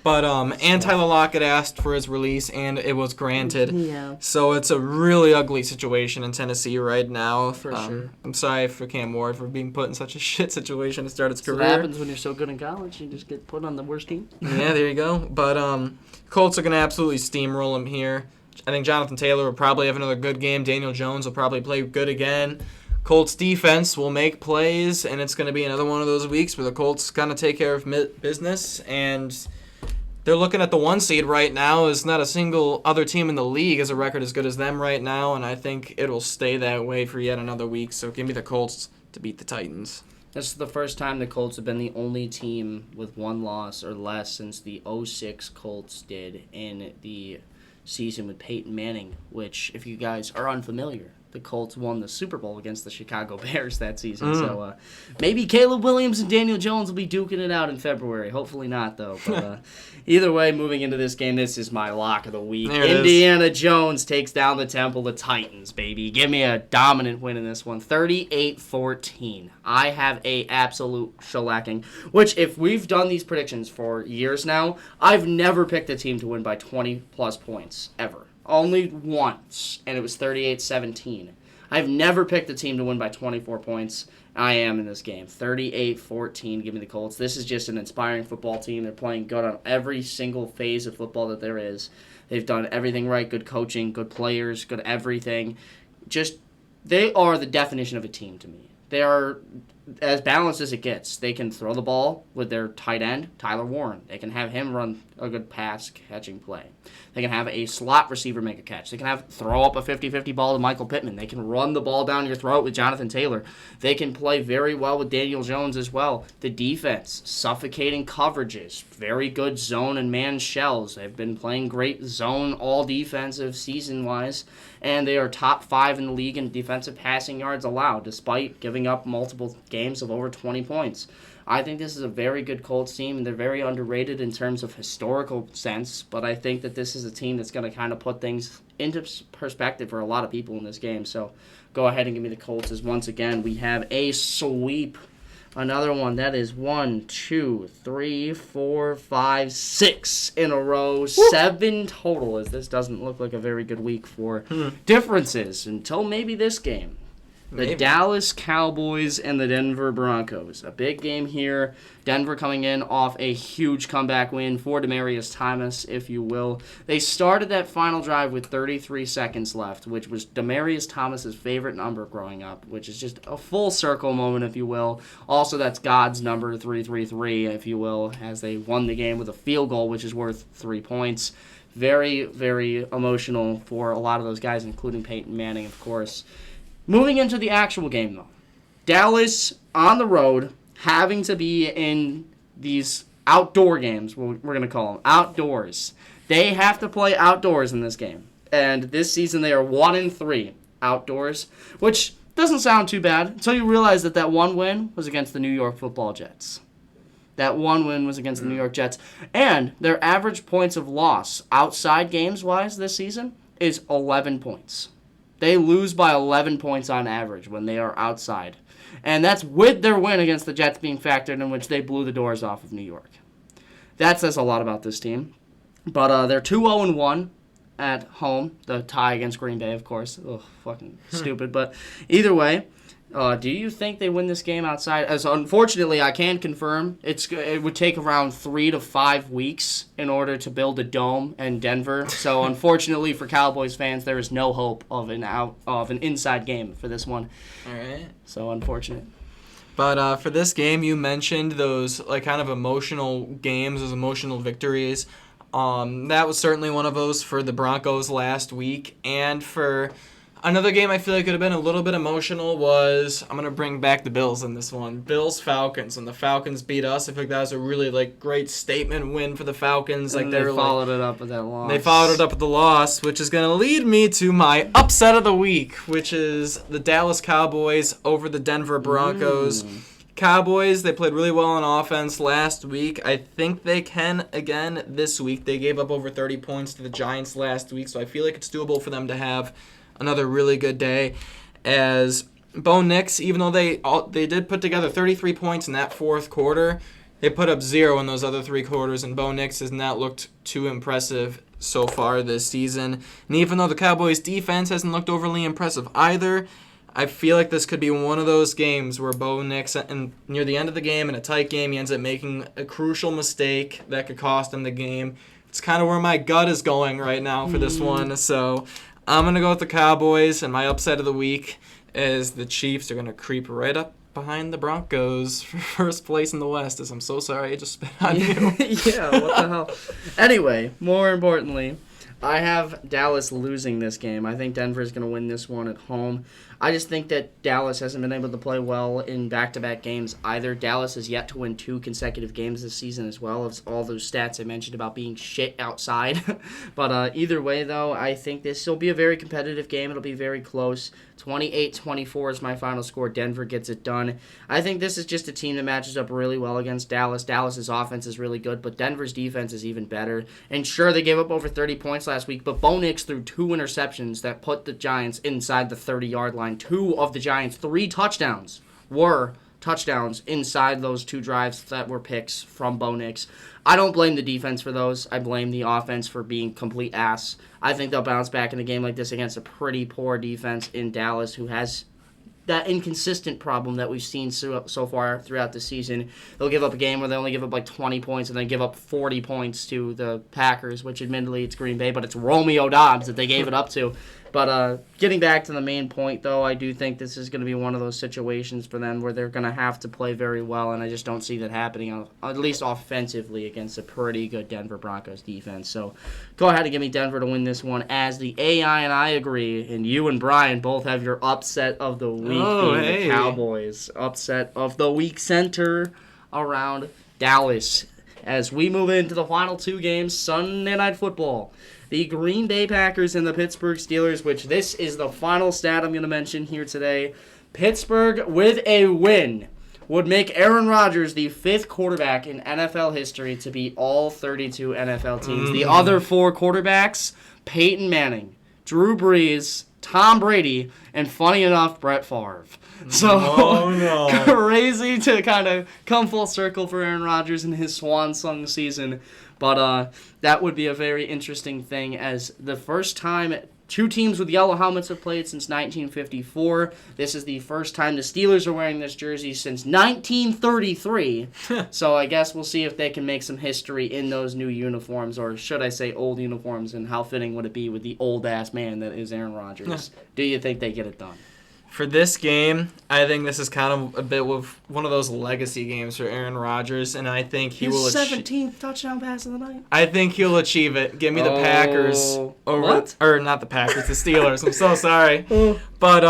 But Tyler Lockett asked for his release, and it was granted. Yeah. So it's a really ugly situation in Tennessee right now. For sure. I'm sorry for Cam Ward for being put in such a shit situation to start his career. What happens when you're so good in college? You just get put on the worst team. Yeah, there you go. But Colts are going to absolutely steamroll him here. I think Jonathan Taylor will probably have another good game. Daniel Jones will probably play good again. Colts defense will make plays, and it's going to be another one of those weeks where the Colts kind of take care of business, and they're looking at the 1 seed right now. There's not a single other team in the league has a record as good as them right now, and I think it'll stay that way for yet another week. So give me the Colts to beat the Titans. This is the first time the Colts have been the only team with 1 loss or less since the 2006 Colts did in the season with Peyton Manning, which, if you guys are unfamiliar, the Colts won the Super Bowl against the Chicago Bears that season. So maybe Caleb Williams and Daniel Jones will be duking it out in February. Hopefully not, though. But either way, moving into this game, this is my lock of the week. Indiana Jones takes down the Temple of Titans, baby. Give me a dominant win in this one. 38-14. I have a absolute shellacking, which if we've done these predictions for years now, I've never picked a team to win by 20-plus points, ever. Only once, and it was 38-17. I've never picked a team to win by 24 points. I am in this game. 38-14, give me the Colts. This is just an inspiring football team. They're playing good on every single phase of football that there is. They've done everything right. Good coaching, good players, good everything. They are the definition of a team to me. They are as balanced as it gets. They can throw the ball with their tight end, Tyler Warren. They can have him run a good pass-catching play. They can have a slot receiver make a catch. They can throw up a 50-50 ball to Michael Pittman. They can run the ball down your throat with Jonathan Taylor. They can play very well with Daniel Jones as well. The defense, suffocating coverages, very good zone and man shells. They've been playing great zone all defensive season-wise, and they are top 5 in the league in defensive passing yards allowed, despite giving up multiple games of over 20 points. I think this is a very good Colts team, and they're very underrated in terms of historical sense, but I think that this is a team that's going to kind of put things into perspective for a lot of people in this game. So go ahead and give me the Colts, as once again we have a sweep. Another one that is 1, 2, 3, 4, 5, 6 in a row. Woo! 7 total, as this doesn't look like a very good week for differences until maybe this game. The Dallas Cowboys and the Denver Broncos. A big game here. Denver coming in off a huge comeback win for Demaryius Thomas, if you will. They started that final drive with 33 seconds left, which was Demaryius Thomas's favorite number growing up, which is just a full circle moment, if you will. Also, that's God's number, 333, if you will, as they won the game with a field goal, which is worth 3 points. Very, very emotional for a lot of those guys, including Peyton Manning, of course. Moving into the actual game, though. Dallas on the road, having to be in these outdoor games, we're going to call them, outdoors. They have to play outdoors in this game. And this season they are 1-3 outdoors, which doesn't sound too bad until you realize that one win was against the New York Football Jets. That one win was against the New York Jets. And their average points of loss outside games-wise this season is 11 points. They lose by 11 points on average when they are outside. And that's with their win against the Jets being factored in, which they blew the doors off of New York. That says a lot about this team. But they're 2-0-1 at home. The tie against Green Bay, of course. Ugh, fucking stupid. But either way, do you think they win this game outside? As unfortunately, I can confirm it would take around 3 to 5 weeks in order to build a dome in Denver. So unfortunately for Cowboys fans, there is no hope of an inside game for this one. All right. So unfortunate. But for this game, you mentioned those like kind of emotional games, those emotional victories. That was certainly one of those for the Broncos last week. And for another game I feel like could have been a little bit emotional was, I'm going to bring back the Bills in this one. Bills-Falcons. And the Falcons beat us. I feel like that was a really great statement win for the Falcons. Like they followed it up with that loss. They followed it up with the loss, which is going to lead me to my upset of the week, which is the Dallas Cowboys over the Denver Broncos. Cowboys, they played really well on offense last week. I think they can again this week. They gave up over 30 points to the Giants last week, so I feel like it's doable for them to have another really good day. As Bo Nix, even though they did put together 33 points in that fourth quarter, they put up 0 in those other 3 quarters, and Bo Nix has not looked too impressive so far this season. And even though the Cowboys' defense hasn't looked overly impressive either, I feel like this could be one of those games where Bo Nix, and near the end of the game, in a tight game, he ends up making a crucial mistake that could cost him the game. It's kind of where my gut is going right now for this one. So I'm going to go with the Cowboys, and my upset of the week is the Chiefs are going to creep right up behind the Broncos for first place in the West. As I'm so sorry I just spit on you. Yeah, what the hell. Anyway, more importantly, I have Dallas losing this game. I think Denver's going to win this one at home. I just think that Dallas hasn't been able to play well in back-to-back games either. Dallas has yet to win 2 consecutive games this season as well, as all those stats I mentioned about being shit outside. But either way, though, I think this will be a very competitive game. It'll be very close. 28-24 is my final score. Denver gets it done. I think this is just a team that matches up really well against Dallas. Dallas's offense is really good, but Denver's defense is even better. And sure, they gave up over 30 points last week, but Bo Nix threw 2 interceptions that put the Giants inside the 30-yard line. 2 of the Giants' 3 touchdowns were touchdowns inside those 2 drives that were picks from Bo Nix. I don't blame the defense for those. I blame the offense for being complete ass. I think they'll bounce back in a game like this against a pretty poor defense in Dallas, who has that inconsistent problem that we've seen so far throughout the season. They'll give up a game where they only give up 20 points and then give up 40 points to the Packers, which admittedly it's Green Bay, but it's Romeo Doubs that they gave it up to. But getting back to the main point, though, I do think this is going to be one of those situations for them where they're going to have to play very well, and I just don't see that happening, at least offensively, against a pretty good Denver Broncos defense. So go ahead and give me Denver to win this one, as the AI and I agree, and you and Brian both have your upset of the week being the Cowboys. Upset of the week center around Dallas. As we move into the final 2 games, Sunday Night Football. The Green Bay Packers and the Pittsburgh Steelers, which this is the final stat I'm going to mention here today. Pittsburgh, with a win, would make Aaron Rodgers the 5th quarterback in NFL history to beat all 32 NFL teams. The other 4 quarterbacks, Peyton Manning, Drew Brees, Tom Brady, and funny enough, Brett Favre. So crazy to kind of come full circle for Aaron Rodgers in his swan song season. But that would be a very interesting thing, as the first time 2 teams with yellow helmets have played since 1954. This is the first time the Steelers are wearing this jersey since 1933. So I guess we'll see if they can make some history in those new uniforms, or should I say old uniforms, and how fitting would it be with the old-ass man that is Aaron Rodgers. Do you think they get it done? For this game, I think this is kind of a bit of one of those legacy games for Aaron Rodgers, and I think he will. His 17th touchdown pass of the night. I think he'll achieve it. Give me the Packers over, what? Or not the Packers, the Steelers. I'm so sorry, but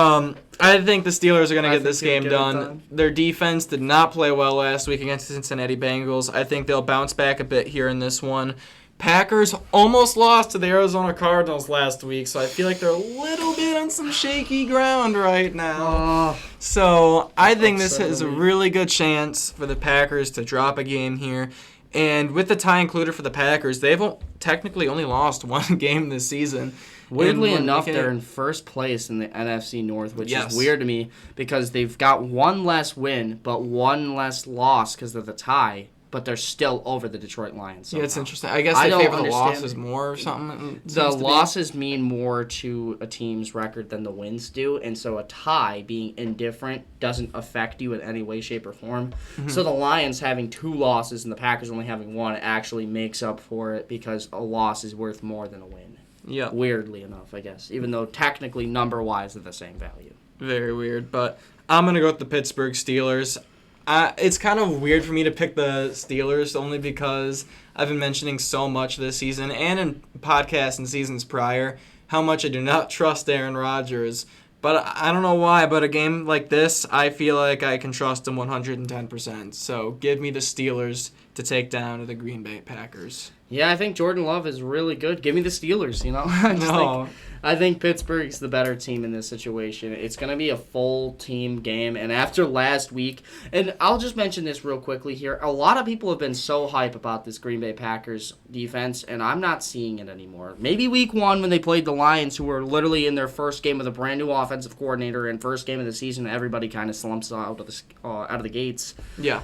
I think the Steelers are gonna get this game done. Their defense did not play well last week against the Cincinnati Bengals. I think they'll bounce back a bit here in this one. Packers almost lost to the Arizona Cardinals last week, so I feel like they're a little bit on some shaky ground right now. So I think this is a really good chance for the Packers to drop a game here. And with the tie included for the Packers, they've technically only lost one game this season. Weirdly enough, they're in first place in the NFC North, which is weird to me because they've got one less win but one less loss because of the tie. But they're still over the Detroit Lions. Somehow. Yeah, it's interesting. I guess they favor the losses more or something. The losses mean more to a team's record than the wins do, and so a tie, being indifferent, doesn't affect you in any way, shape, or form. Mm-hmm. So the Lions having 2 losses and the Packers only having 1 actually makes up for it because a loss is worth more than a win. Yeah. Weirdly enough, I guess, even though technically number-wise they're the same value. Very weird, but I'm going to go with the Pittsburgh Steelers. It's kind of weird for me to pick the Steelers only because I've been mentioning so much this season and in podcasts and seasons prior how much I do not trust Aaron Rodgers. But I don't know why, but a game like this, I feel like I can trust him 110%. So give me the Steelers to take down the Green Bay Packers. Yeah, I think Jordan Love is really good. Give me the Steelers, you know? I think Pittsburgh's the better team in this situation. It's going to be a full team game. And after last week, and I'll just mention this real quickly here. A lot of people have been so hype about this Green Bay Packers defense, and I'm not seeing it anymore. Maybe week 1 when they played the Lions, who were literally in their first game with a brand new offensive coordinator and first game of the season, everybody kind of slumps out of the gates. Yeah.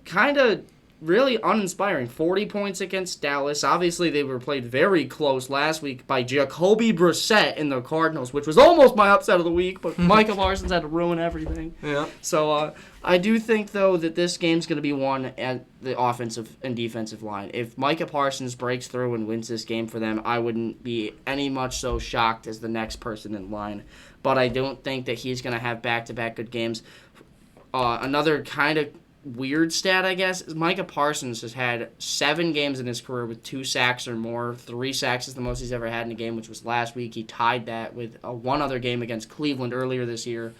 Kind of really uninspiring. 40 points against Dallas. Obviously, they were played very close last week by Jacoby Brissett in the Cardinals, which was almost my upset of the week, but Micah Parsons had to ruin everything. Yeah. So I do think, though, that this game's going to be won at the offensive and defensive line. If Micah Parsons breaks through and wins this game for them, I wouldn't be any much so shocked as the next person in line. But I don't think that he's going to have back-to-back good games. Another kind of weird stat, I guess, is Micah Parsons has had 7 games in his career with 2 sacks or more. 3 sacks is the most he's ever had in a game, which was last week. He tied that with one other game against Cleveland earlier this year.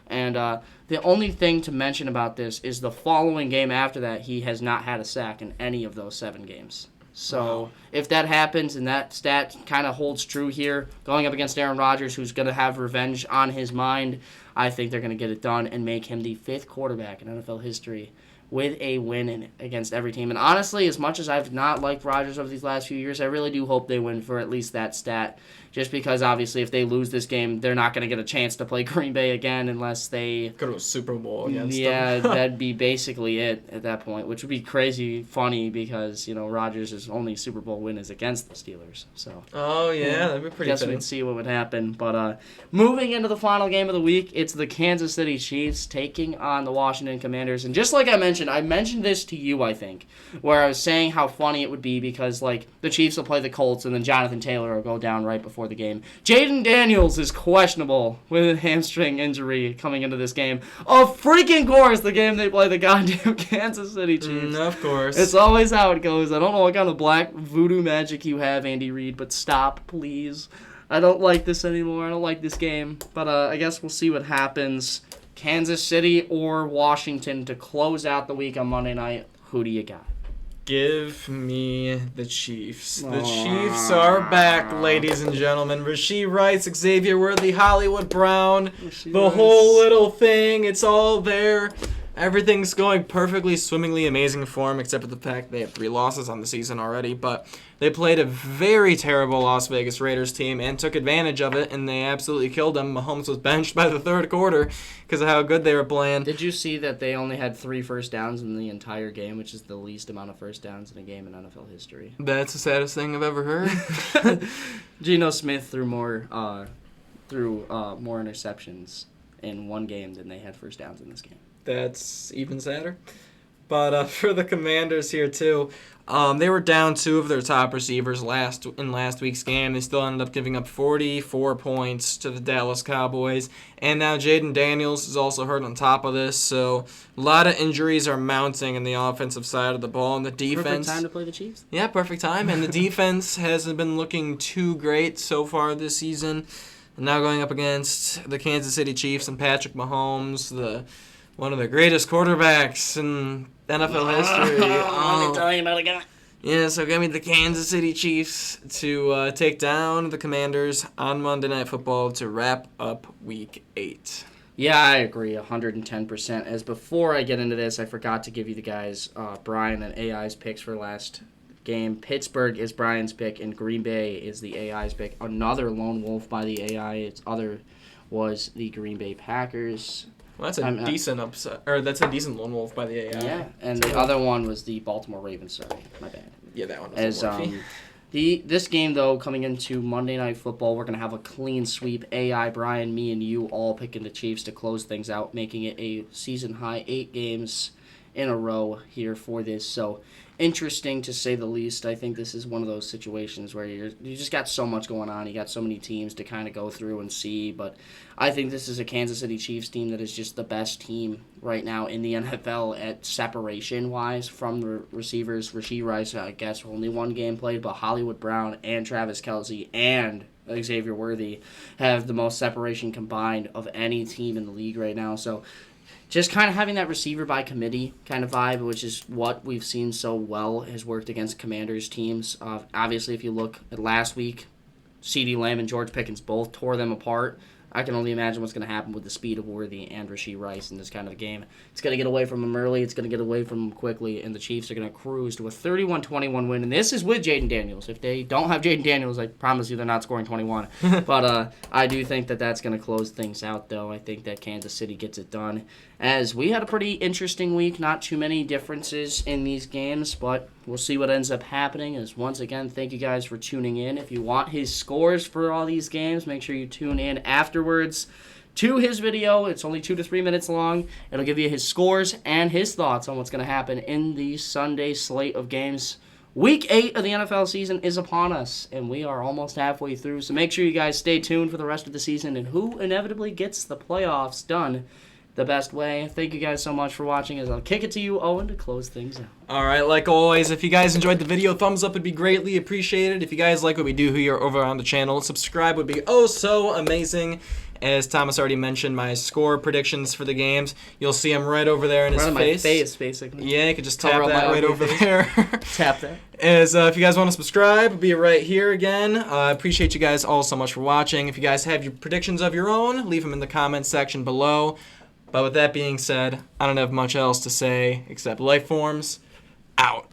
And the only thing to mention about this is the following game after that, he has not had a sack in any of those 7 games. So if that happens and that stat kind of holds true here, going up against Aaron Rodgers, who's going to have revenge on his mind, I think they're going to get it done and make him the 5th quarterback in NFL history with a win against every team. And honestly, as much as I've not liked Rodgers over these last few years, I really do hope they win for at least that stat. Just because, obviously, if they lose this game, they're not going to get a chance to play Green Bay again unless they go to a Super Bowl against them. Yeah, that'd be basically it at that point, which would be crazy funny because, Rodgers' only Super Bowl win is against the Steelers. So. Oh, yeah, that'd be pretty guess fitting. we'd see what would happen. But moving into the final game of the week, it's the Kansas City Chiefs taking on the Washington Commanders. And just like I mentioned this to you, I think, where I was saying how funny it would be because, the Chiefs will play the Colts and then Jonathan Taylor will go down right before the game. Jaden Daniels is questionable with a hamstring injury coming into this game. Of freaking course, the game they play the goddamn Kansas City Chiefs. Of course. It's always how it goes. I don't know what kind of black voodoo magic you have, Andy Reid, but stop, please. I don't like this anymore. I don't like this game. But I guess we'll see what happens. Kansas City or Washington to close out the week on Monday night. Who do you got? Give me the Chiefs. The Chiefs are back, ladies and gentlemen. Rashee Rice, Xavier Worthy, Hollywood Brown, the whole little thing. It's all there. Everything's going perfectly, swimmingly, amazing form, except for the fact they have 3 losses on the season already. But they played a very terrible Las Vegas Raiders team and took advantage of it, and they absolutely killed them. Mahomes was benched by the 3rd quarter because of how good they were playing. Did you see that they only had 3 first downs in the entire game, which is the least amount of first downs in a game in NFL history? That's the saddest thing I've ever heard. Geno Smith threw more interceptions in one game than they had first downs in this game. That's even sadder. But for the Commanders here too, they were down 2 of their top receivers in last week's game. They still ended up giving up 44 points to the Dallas Cowboys. And now Jaden Daniels is also hurt on top of this. So a lot of injuries are mounting in the offensive side of the ball. And the defense... Perfect time to play the Chiefs. Yeah, perfect time. And the defense hasn't been looking too great so far this season. And now going up against the Kansas City Chiefs and Patrick Mahomes, one of the greatest quarterbacks in NFL history. Let me tell you about a guy. Yeah, so give me the Kansas City Chiefs to take down the Commanders on Monday Night Football to wrap up Week 8. Yeah, I agree 110%. As before I get into this, I forgot to give you the guys Brian and AI's picks for last game. Pittsburgh is Brian's pick, and Green Bay is the AI's pick. Another lone wolf by the AI. Its other was the Green Bay Packers. Well, that's a decent upset, or that's a decent lone wolf by the AI. Yeah, and the other one was the Baltimore Ravens. Sorry, my bad. Yeah, that one was this game though, coming into Monday Night Football, we're gonna have a clean sweep. AI, Brian, me, and you all picking the Chiefs to close things out, making it a season high 8 games in a row here for this. So interesting to say the least. I think this is one of those situations where you just got so much going on. You got so many teams to kind of go through and see, but I think this is a Kansas City Chiefs team that is just the best team right now in the NFL at separation-wise from the receivers. Rashee Rice, I guess, only one game played, but Hollywood Brown and Travis Kelce and Xavier Worthy have the most separation combined of any team in the league right now. So just kind of having that receiver by committee kind of vibe, which is what we've seen so well, has worked against Commanders teams. Obviously, if you look at last week, CeeDee Lamb and George Pickens both tore them apart. I can only imagine what's going to happen with the speed of Worthy and Rashee Rice in this kind of game. It's going to get away from him early. It's going to get away from him quickly, and the Chiefs are going to cruise to a 31-21 win. And this is with Jaden Daniels. If they don't have Jaden Daniels, I promise you they're not scoring 21. But I do think that that's going to close things out, though. I think that Kansas City gets it done. As we had a pretty interesting week, not too many differences in these games, but we'll see what ends up happening. As once again, thank you guys for tuning in. If you want his scores for all these games, make sure you tune in afterwards to his video. It's only 2 to 3 minutes long. It'll give you his scores and his thoughts on what's going to happen in the Sunday slate of games. Week 8 of the NFL season is upon us, and we are almost halfway through. So make sure you guys stay tuned for the rest of the season and who inevitably gets the playoffs done the best way. Thank you guys so much for watching, as I'll kick it to you, Owen, to close things out. All right, like always, if you guys enjoyed the video, thumbs up would be greatly appreciated. If you guys like what we do here over on the channel, subscribe would be oh so amazing. As Thomas already mentioned, my score predictions for the games, you'll see them right over there in his face. My face, basically. Yeah, you can just tap that right over there. Tap that. As if you guys want to subscribe, it'll be right here again. I appreciate you guys all so much for watching. If you guys have your predictions of your own, leave them in the comments section below. But with that being said, I don't have much else to say except Lifeforms out.